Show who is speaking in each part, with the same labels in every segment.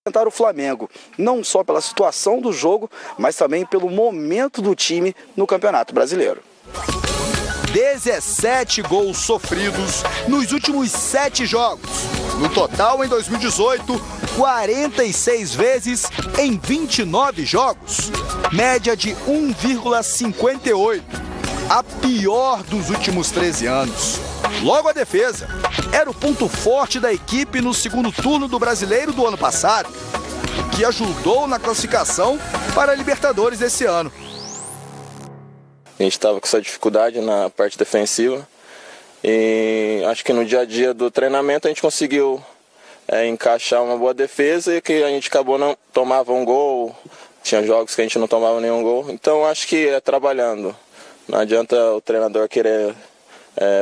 Speaker 1: enfrentar o Flamengo, não só pela situação do jogo, mas também pelo momento do time no Campeonato Brasileiro.
Speaker 2: 17 gols sofridos nos últimos 7 jogos. No total, em 2018, 46 vezes em 29 jogos. Média de 1,58. A pior dos últimos 13 anos. Logo a defesa. Era o ponto forte da equipe no segundo turno do Brasileiro do ano passado, que ajudou na classificação para a Libertadores desse ano.
Speaker 3: A gente estava com essa dificuldade na parte defensiva e acho que no dia a dia do treinamento a gente conseguiu encaixar uma boa defesa e que a gente acabou não tomava um gol, tinha jogos que a gente não tomava nenhum gol, então acho que é trabalhando. Não adianta o treinador querer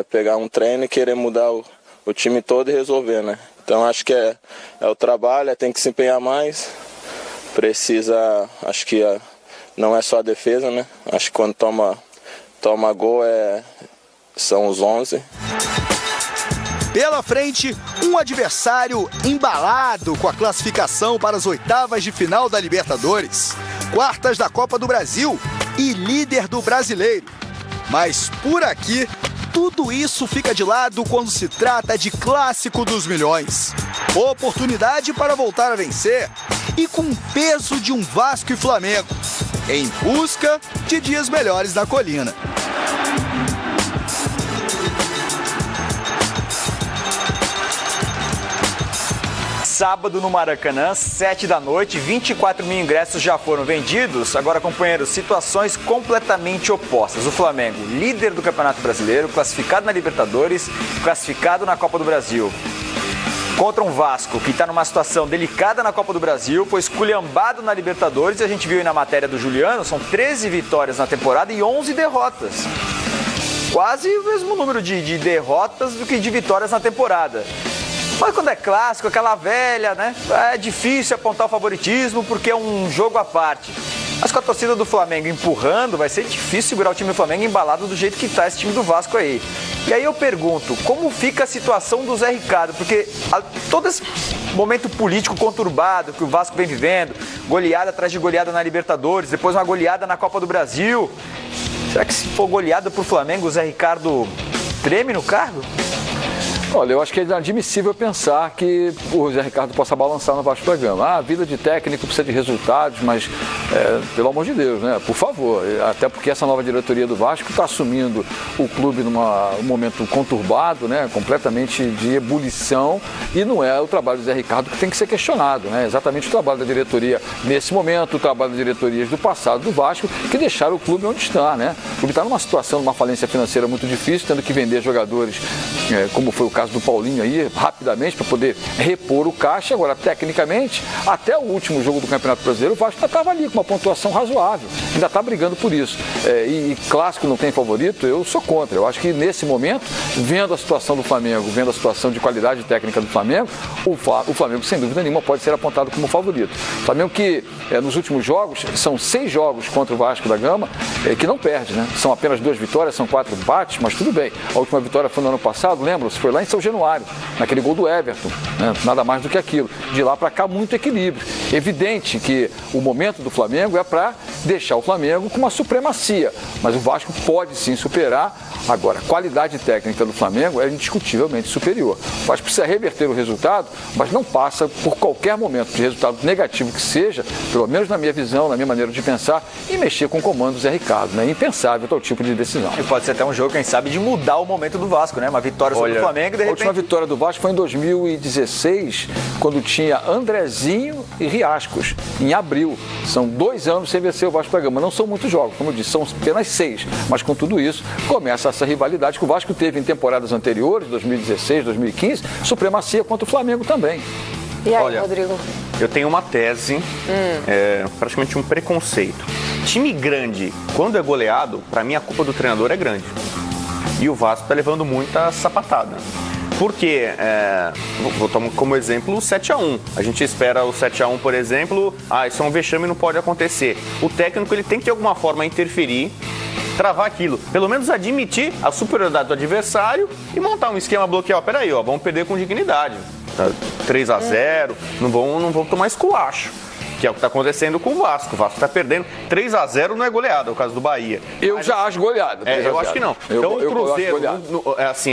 Speaker 3: pegar um treino e querer mudar o time todo e resolver, né? Então acho que é o trabalho, tem que se empenhar mais, precisa, acho que não é só a defesa, né? Acho que quando toma gol são os 11.
Speaker 2: Pela frente, um adversário embalado com a classificação para as oitavas de final da Libertadores, quartas da Copa do Brasil e líder do Brasileiro. Mas por aqui, tudo isso fica de lado quando se trata de clássico dos milhões. Oportunidade para voltar a vencer e com peso de um Vasco e Flamengo, em busca de dias melhores na colina.
Speaker 4: Sábado no Maracanã, 7 da noite, 24 mil ingressos já foram vendidos. Agora, companheiros, situações completamente opostas. O Flamengo, líder do Campeonato Brasileiro, classificado na Libertadores, classificado na Copa do Brasil. Contra um Vasco que está numa situação delicada na Copa do Brasil, foi esculhambado na Libertadores, e a gente viu aí na matéria do Juliano, são 13 vitórias na temporada e 11 derrotas. Quase o mesmo número de derrotas do que de vitórias na temporada. Mas quando é clássico, aquela velha, né? É difícil apontar o favoritismo porque é um jogo à parte. Mas com a torcida do Flamengo empurrando, vai ser difícil segurar o time do Flamengo embalado do jeito que está esse time do Vasco aí. E aí eu pergunto, como fica a situação do Zé Ricardo? Porque todo esse momento político conturbado que o Vasco vem vivendo, goleada atrás de goleada na Libertadores, depois uma goleada na Copa do Brasil. Será que se for goleada pro Flamengo, o Zé Ricardo treme no cargo?
Speaker 5: Olha, eu acho que é inadmissível pensar que o Zé Ricardo possa balançar no Vasco da Gama. A vida de técnico precisa de resultados, mas, pelo amor de Deus, né? Por favor. Até porque essa nova diretoria do Vasco está assumindo o clube num momento conturbado, né? Completamente de ebulição, e não é o trabalho do Zé Ricardo que tem que ser questionado, né? Exatamente o trabalho da diretoria nesse momento, o trabalho das diretorias do passado do Vasco, que deixaram o clube onde está, né? O clube está numa situação, numa falência financeira muito difícil, tendo que vender jogadores, como foi o caso do Paulinho aí, rapidamente, para poder repor o caixa. Agora, tecnicamente, até o último jogo do Campeonato Brasileiro, o Vasco ainda estava ali com uma pontuação razoável, ainda está brigando por isso. E clássico não tem favorito, eu sou contra. Eu acho que nesse momento, vendo a situação do Flamengo, vendo a situação de qualidade técnica do Flamengo, o Flamengo, sem dúvida nenhuma, pode ser apontado como favorito. O Flamengo que, nos últimos jogos, são 6 jogos contra o Vasco da Gama, que não perde, né? São apenas 2 vitórias, são 4 empates, mas tudo bem. A última vitória foi no ano passado, lembram-se? Foi lá em São Januário, naquele gol do Everton, né? Nada mais do que aquilo. De lá para cá, muito equilíbrio. Evidente que o momento do Flamengo é para deixar o Flamengo com uma supremacia, mas o Vasco pode sim superar. Agora, a qualidade técnica do Flamengo é indiscutivelmente superior. O Vasco precisa reverter o resultado, mas não passa por qualquer momento de resultado negativo que seja, pelo menos na minha visão, na minha maneira de pensar, e mexer com o comando do Zé Ricardo, né? Impensável tal tipo de decisão.
Speaker 4: E pode ser até um jogo, quem sabe, de mudar o momento do Vasco, né? Uma vitória sobre o Flamengo, de repente...
Speaker 5: A última vitória do Vasco foi em 2016, quando tinha Andrezinho e Riascos, em abril. São 2 anos sem vencer o Vasco da Gama. Não são muitos jogos, como eu disse, são apenas 6. Mas com tudo isso, começa essa rivalidade que o Vasco teve em temporadas anteriores, 2016, 2015, supremacia contra o Flamengo também.
Speaker 6: E aí, Rodrigo?
Speaker 7: Eu tenho uma tese, praticamente um preconceito. Time grande, quando é goleado, para mim a culpa do treinador é grande. E o Vasco está levando muita sapatada. Porque, vou tomar como exemplo o 7-1. A gente espera o 7-1, por exemplo, isso é um vexame, não pode acontecer. O técnico ele tem que de alguma forma interferir, travar aquilo. Pelo menos admitir a superioridade do adversário e montar um esquema bloqueado. Peraí, vamos perder com dignidade. 3-0, não vão tomar esculacho. Que é o que está acontecendo com o Vasco. O Vasco está perdendo. 3-0 não é goleada, é o caso do Bahia.
Speaker 5: Eu já acho goleada.
Speaker 7: Eu acho que não. Então o Cruzeiro,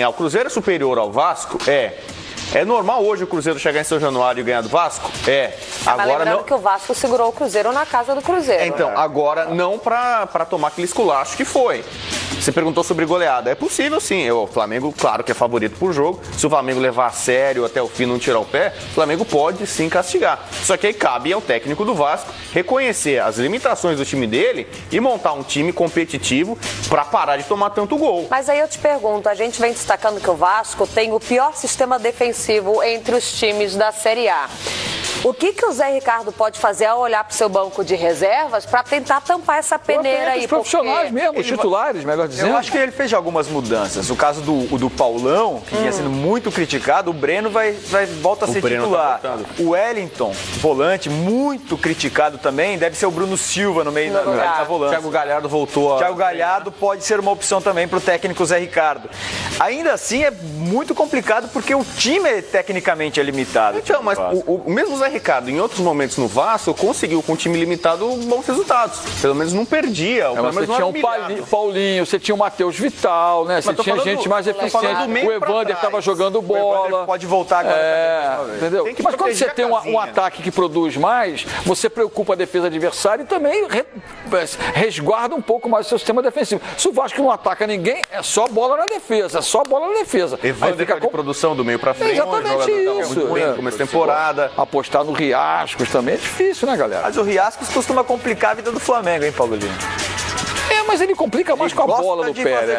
Speaker 7: o Cruzeiro é superior ao Vasco? É normal hoje o Cruzeiro chegar em São Januário e ganhar do Vasco?
Speaker 6: Agora lembrando que o Vasco segurou o Cruzeiro na casa do Cruzeiro.
Speaker 7: Então, agora não para tomar aquele esculacho que foi. Você perguntou sobre goleada. É possível sim. O Flamengo, claro que é favorito por jogo. Se o Flamengo levar a sério até o fim e não tirar o pé, o Flamengo pode sim castigar. Só que aí cabe ao técnico do Vasco reconhecer as limitações do time dele e montar um time competitivo para parar de tomar tanto gol.
Speaker 6: Mas aí eu te pergunto, a gente vem destacando que o Vasco tem o pior sistema defensivo entre os times da Série A. O que o Zé Ricardo pode fazer ao olhar para o seu banco de reservas para tentar tampar essa peneira aí?
Speaker 5: Os profissionais mesmo, os titulares, melhor dizendo.
Speaker 4: Eu acho que ele fez algumas mudanças. O caso do Paulão, que vinha sendo muito criticado, o Breno volta a ser titular. O Wellington, volante, muito criticado também, deve ser o Bruno Silva no meio da volante.
Speaker 7: Thiago Galhardo voltou.
Speaker 4: Thiago Galhardo pode ser uma opção também para o técnico Zé Ricardo. Ainda assim, é muito complicado porque o time tecnicamente é limitado.
Speaker 7: Então, mas o mesmo Zé Ricardo, em outros momentos no Vasco, conseguiu com um time limitado bons resultados. Pelo menos não perdia.
Speaker 5: Você tinha o Paulinho, você tinha o Matheus Vital, né? Você tinha gente mais eficiente. O Evander estava jogando bola.
Speaker 4: Pode voltar agora.
Speaker 5: Entendeu? Mas quando você tem um ataque que produz mais, você preocupa a defesa adversária e também resguarda um pouco mais o seu sistema defensivo. Se o Vasco não ataca ninguém, é só bola na defesa.
Speaker 7: Evander fica de produção do meio pra frente.
Speaker 5: Exatamente isso.
Speaker 7: No começo da temporada.
Speaker 5: Apostar no Riascos também é difícil, né, galera?
Speaker 4: Mas o Riascos costuma complicar a vida do Flamengo, hein, Paulinho?
Speaker 5: Mas ele complica mais com a bola no pé, né?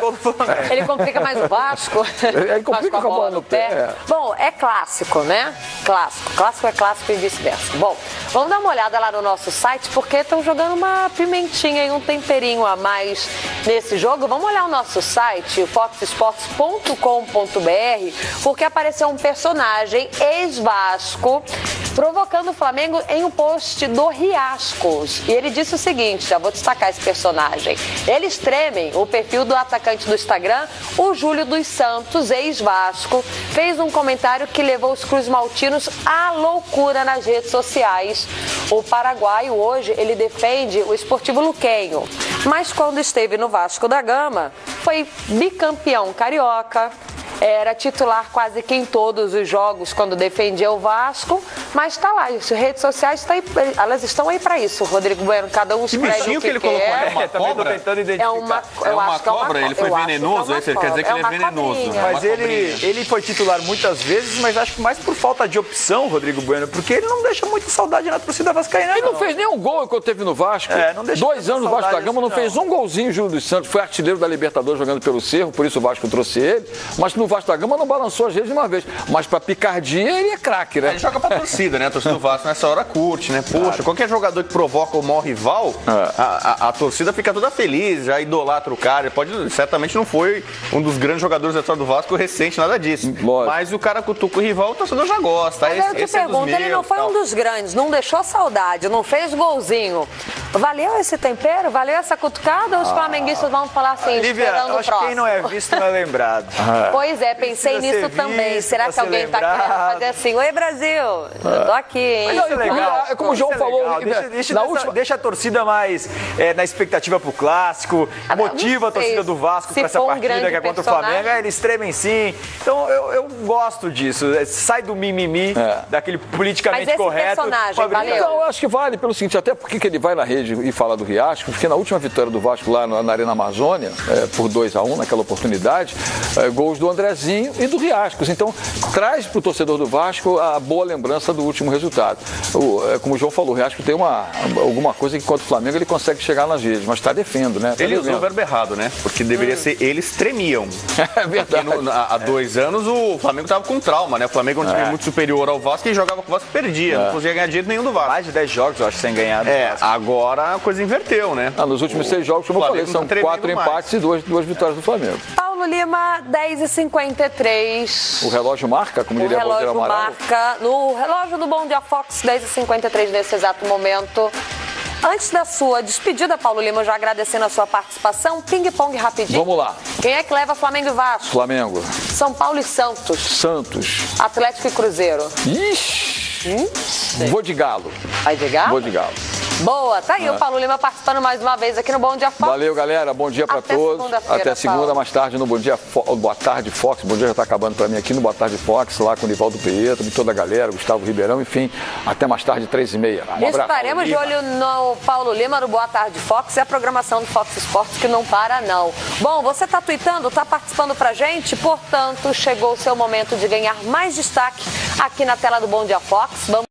Speaker 6: Ele complica mais o Vasco.
Speaker 5: Ele complica com a bola no pé.
Speaker 6: Bom, é clássico, né? Clássico é clássico e vice-versa. Bom, vamos dar uma olhada lá no nosso site, porque estão jogando uma pimentinha e um temperinho a mais nesse jogo. Vamos olhar o nosso site, foxsports.com.br, porque apareceu um personagem ex-Vasco provocando o Flamengo em um post do Riascos. E ele disse o seguinte, já vou destacar esse personagem. Eles tremem. O perfil do atacante do Instagram, o Júlio dos Santos, ex-Vasco, fez um comentário que levou os Cruz Maltinos à loucura nas redes sociais. O paraguaio hoje, ele defende o Sportivo Luquenho, mas quando esteve no Vasco da Gama, foi bicampeão carioca, era titular quase que em todos os jogos quando defendia o Vasco, mas está lá, as redes sociais elas estão aí para isso, Rodrigo Bueno, cada um escreve o que
Speaker 7: ele colocou
Speaker 6: quer.
Speaker 7: Uma cobra?
Speaker 4: Tentando identificar.
Speaker 7: É uma cobra? Ele foi venenoso? Você quer dizer que ele é venenoso?
Speaker 4: Mas ele foi titular muitas vezes, mas acho que mais por falta de opção, Rodrigo Bueno, porque ele não deixa muita saudade na torcida vascaína.
Speaker 5: Ele não fez nenhum gol quando teve no Vasco.
Speaker 4: Não deixa
Speaker 5: 2 anos no Vasco da Gama, não fez um golzinho. Júlio dos Santos foi artilheiro da Libertadores jogando pelo Cerro, por isso o Vasco trouxe ele, mas no Vasco da Gama não balançou as redes de uma vez. Mas pra picardia ele é craque, né?
Speaker 7: Ele joga pra torcida, né? A torcida do Vasco nessa hora curte, né? Poxa, qualquer jogador que provoca o maior rival, a torcida fica toda feliz, já idolatra o cara. Certamente não foi um dos grandes jogadores da história do Vasco recente, nada disso.
Speaker 5: Lógico.
Speaker 7: Mas o cara cutuca o rival, o torcedor já gosta.
Speaker 6: Mas eu te pergunto, ele não foi um dos grandes, não deixou saudade, não fez golzinho. Valeu esse tempero? Valeu essa cutucada? Ou os flamenguistas vão falar assim,
Speaker 4: Lívia,
Speaker 6: esperando o
Speaker 4: acho que
Speaker 6: próximo?
Speaker 4: quem não é visto não é lembrado.
Speaker 6: Pois é, pensei nisso também. Será que alguém está querendo fazer assim? Oi, Brasil, eu tô aqui, hein?
Speaker 4: Mas isso é legal.
Speaker 5: É como o João falou.
Speaker 4: Deixa a torcida mais na expectativa pro clássico, motiva a torcida do Vasco para essa partida que é contra o Flamengo. Eles tremem sim. Então eu gosto disso. Sai do mimimi, daquele politicamente correto.
Speaker 6: Personagem, valeu.
Speaker 5: Então, eu acho que vale pelo seguinte, até porque ele vai na rede e fala do Riascos, porque na última vitória do Vasco lá na Arena Amazônia, por 2-1 naquela oportunidade, gols do Andrezinho e do Riascos. Então, traz para o torcedor do Vasco a boa lembrança do último resultado. Como o João falou, o Riascos tem alguma coisa que contra o Flamengo ele consegue chegar nas redes, mas está defendendo, né?
Speaker 7: Ele usou o verbo errado, né? Porque deveria ser eles tremiam.
Speaker 5: É verdade.
Speaker 7: Há 2 anos o Flamengo estava com trauma, né? O Flamengo é um time muito superior ao Vasco e jogava com o Vasco perdia. Não conseguia ganhar dinheiro nenhum do Vasco.
Speaker 4: Mais de 10 jogos, eu acho, sem ganhar.
Speaker 7: Agora a coisa inverteu, né?
Speaker 5: Nos últimos 6 jogos, como eu falei, são 4 empates e 2 vitórias do Flamengo.
Speaker 6: Paulo Lima, 10h53.
Speaker 5: O relógio marca, como diria
Speaker 6: o relógio marca. No relógio do Bom Dia Fox, 10h53 nesse exato momento. Antes da sua despedida, Paulo Lima, já agradecendo a sua participação, ping-pong rapidinho.
Speaker 5: Vamos lá.
Speaker 6: Quem é que leva Flamengo e Vasco?
Speaker 5: Flamengo.
Speaker 6: São Paulo e Santos.
Speaker 5: Santos.
Speaker 6: Atlético e Cruzeiro.
Speaker 5: Ixi. Vou de Galo.
Speaker 6: Vai de Galo?
Speaker 5: Vou de Galo.
Speaker 6: Boa, tá aí o Paulo Lima participando mais uma vez aqui no Bom Dia Fox.
Speaker 5: Valeu, galera. Bom dia para todos. Até segunda,
Speaker 6: Paulo.
Speaker 5: mais tarde no Bom Dia Boa Tarde Fox. Bom dia já está acabando para mim aqui no Boa Tarde Fox, lá com o Nivaldo Pietro e toda a galera, Gustavo Ribeirão, enfim. Até mais tarde, 3h30.
Speaker 6: Estaremos de olho no Paulo Lima, no Boa Tarde Fox e a programação do Fox Sports que não para, não. Bom, você está tweetando, está participando pra gente, portanto, chegou o seu momento de ganhar mais destaque aqui na tela do Bom Dia Fox. Vamos